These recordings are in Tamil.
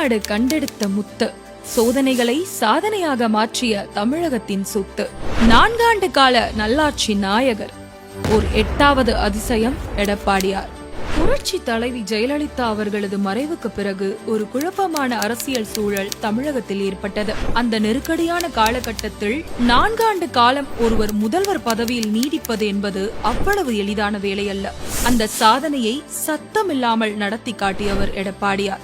தமிழ்நாடு கண்டெடுத்த முத்து, சோதனைகளை சாதனையாக மாற்றிய தமிழகத்தின் சொத்து, 4 ஆண்டு கால நல்லாட்சி நாயகர், ஒரு 8வது அதிசயம் எடப்பாடியார். புரட்சி தலைவி ஜெயலலிதா அவர்களது மறைவுக்கு பிறகு ஒரு குழப்பமான அரசியல் சூழல் தமிழகத்தில் ஏற்பட்டது. அந்த நெருக்கடியான காலகட்டத்தில் 4 ஆண்டு காலம் ஒருவர் முதல்வர் பதவியில் நீடிப்பது என்பது அவ்வளவு எளிதான வேலையல்ல. அந்த சாதனையை சத்தமில்லாமல் நடத்தி காட்டியவர் எடப்பாடியார்.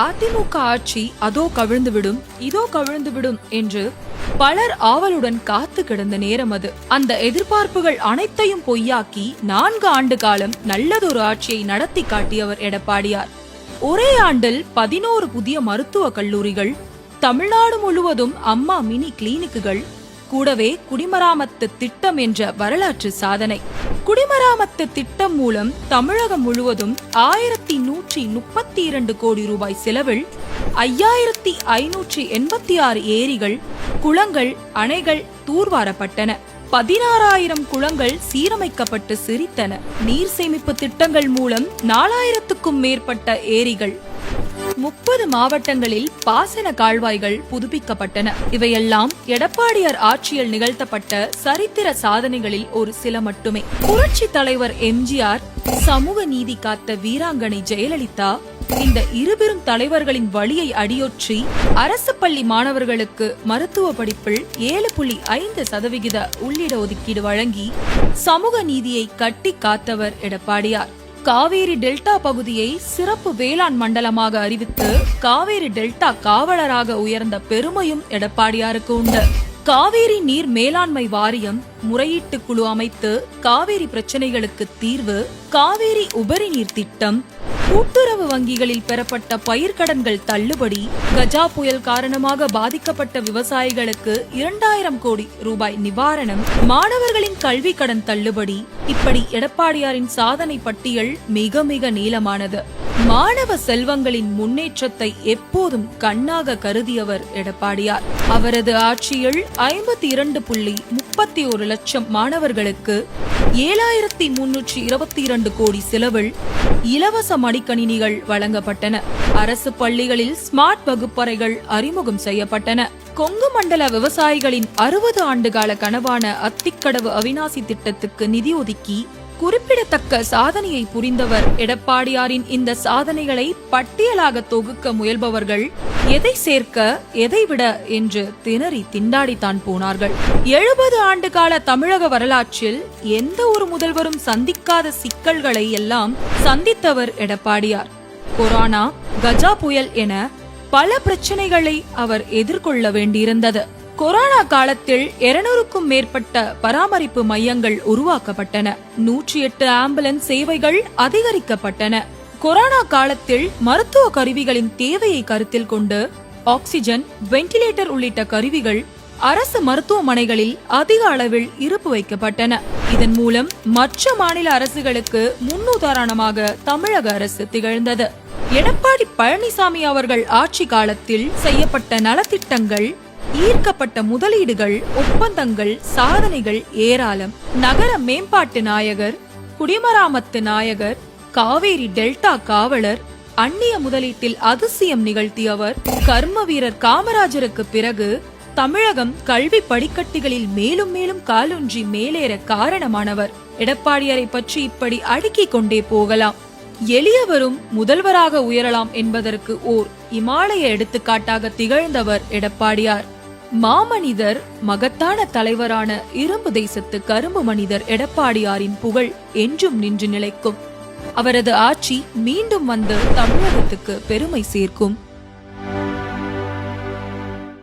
அதிமுக ஆட்சி அதோ கவிழ்ந்துவிடும், இதோ கவிழ்ந்துவிடும் என்று பலர் ஆவலுடன் காத்து கிடந்த நேரம் அது. அந்த எதிர்பார்ப்புகள் அனைத்தையும் பொய்யாக்கி 4 ஆண்டு காலம் நல்லதொரு ஆட்சியை நடத்தி காட்டியவர் எடப்பாடியார். ஒரே ஆண்டில் 11 புதிய மருத்துவ கல்லூரிகள், தமிழ்நாடு முழுவதும் அம்மா மினி கிளினிக்குகள், கூடவே குடிமராமத்து திட்டம் என்ற வரலாற்று சாதனை. குடிமராமத்து திட்டம் மூலம் தமிழகம் முழுவதும் 1132 கோடி ரூபாய் செலவில் 5586 ஏரிகள், குளங்கள், அணைகள் தூர்வாரப்பட்டன. 16,000 குளங்கள் சீரமைக்கப்பட்டு சிரித்தன. நீர் சேமிப்பு திட்டங்கள் மூலம் 4000க்கும் மேற்பட்ட ஏரிகள், 30 மாவட்டங்களில் பாசன கால்வாய்கள் புதுப்பிக்கப்பட்டன. இவையெல்லாம் எடப்பாடியார் ஆட்சியில் நிகழ்த்தப்பட்ட சரித்திர சாதனைகளில் ஒரு சில மட்டுமே. புரட்சி தலைவர் எம்ஜிஆர், சமூக நீதி காத்த வீராங்கனை ஜெயலலிதா, இந்த இருபெரும் தலைவர்களின் வழியை அடியொற்றி அரசு பள்ளி மாணவர்களுக்கு மருத்துவ படிப்பில் 7.5% உள்ளிட ஒதுக்கீடு வழங்கி சமூக நீதியை கட்டி காத்தவர் எடப்பாடியார். காவேரி டெல்டா பகுதியை சிறப்பு வேளாண் மண்டலமாக அறிவித்து காவேரி டெல்டா காவலராக உயர்ந்த பெருமையும் எடப்பாடியாருக்கு உண்டு. காவேரி நீர் மேலாண்மை வாரியம், முறையீட்டு குழு அமைத்து காவேரி பிரச்சனைகளுக்கு தீர்வு, காவேரி உபரி நீர் திட்டம், கூட்டுறவு வங்கிகளில் பெறப்பட்ட பயிர்க்கடன்கள் தள்ளுபடி, கஜா புயல் காரணமாக பாதிக்கப்பட்ட விவசாயிகளுக்கு 2000 கோடி ரூபாய் நிவாரணம், மாணவர்களின் கல்வி கடன் தள்ளுபடி, இப்படி எடப்பாடியாரின் சாதனை பட்டியல் மிக மிக நீளமானது. மாணவ செல்வங்களின் முன்னேற்றத்தை எப்போதும் கண்ணாக கருதியவர் எடப்பாடியார். அவரது ஆட்சியில் 52.31 லட்சம் மாணவர்களுக்கு 7322 கோடி செலவில் இலவச மடிக்கணினிகள் வழங்கப்பட்டன. அரசு பள்ளிகளில் ஸ்மார்ட் வகுப்பறைகள் அறிமுகம் செய்யப்பட்டன. கொங்கு மண்டல விவசாயிகளின் 60 ஆண்டுகால கனவான அத்திக்கடவு அவிநாசி திட்டத்துக்கு நிதி ஒதுக்கி குறிப்பிடத்தக்க சாதனையை புரிந்தவர் எடப்பாடியாரின். இந்த சாதனைகளை பட்டியலாக தொகுக்க முயல்பவர்கள் எதை சேர்க்க எதை விட என்று திணறி திண்டாடித்தான் போனார்கள். 70 ஆண்டுகால தமிழக வரலாற்றில் எந்த ஒரு முதல்வரும் சந்திக்காத சிக்கல்களை எல்லாம் சந்தித்தவர் எடப்பாடியார். கொரோனா, கஜா புயல் என பல பிரச்சனைகளை அவர் எதிர்கொள்ள வேண்டியிருந்தது. கொரோனா காலத்தில் 200க்கும் மேற்பட்ட பராமரிப்பு மையங்கள் உருவாக்கப்பட்டன. 108 ஆம்புலன்ஸ் சேவைகள் அதிகரிக்கப்பட்டன. கொரோனா காலத்தில் மருத்துவ கருவிகளின் தேவையை கருத்தில் கொண்டு ஆக்சிஜன், வென்டிலேட்டர் உள்ளிட்ட கருவிகள் அரசு மருத்துவமனைகளில் அதிக அளவில் இருப்பு வைக்கப்பட்டன. இதன் மூலம் மற்ற மாநில அரசுகளுக்கு முன்னுதாரணமாக தமிழக அரசு திகழ்ந்தது. எடப்பாடி பழனிசாமி அவர்கள் ஆட்சி காலத்தில் செய்யப்பட்ட நலத்திட்டங்கள், ஈர்க்கப்பட்ட முதலீடுகள், ஒப்பந்தங்கள், சாதனைகள் ஏராளம். நகர மேம்பாட்டு நாயகர், குடிமராமத்து நாயகர், காவேரி டெல்டா காவலர், அந்நிய முதலீட்டில் அதிசயம் நிகழ்த்தியவர், கர்ம வீரர் காமராஜருக்கு பிறகு தமிழகம் கல்வி படிக்கட்டுகளில் மேலும் மேலும் காலூன்றி மேலேற காரணமானவர். எடப்பாடியாரை பற்றி இப்படி அடுக்கிக் கொண்டே போகலாம். எளியவரும் முதல்வராக உயரலாம் என்பதற்கு ஓர் இமாலய எடுத்துக்காட்டாக திகழ்ந்தவர் எடப்பாடியார். மாமனிதர், மகத்தான தலைவரான இரும்பு தேசத்து கரும்பு மனிதர் எடப்பாடியாரின் புகழ் என்றும் நின்று நிலைக்கும். அவரது ஆட்சி மீண்டும் வந்து தமிழகத்துக்கு பெருமை சேர்க்கும்.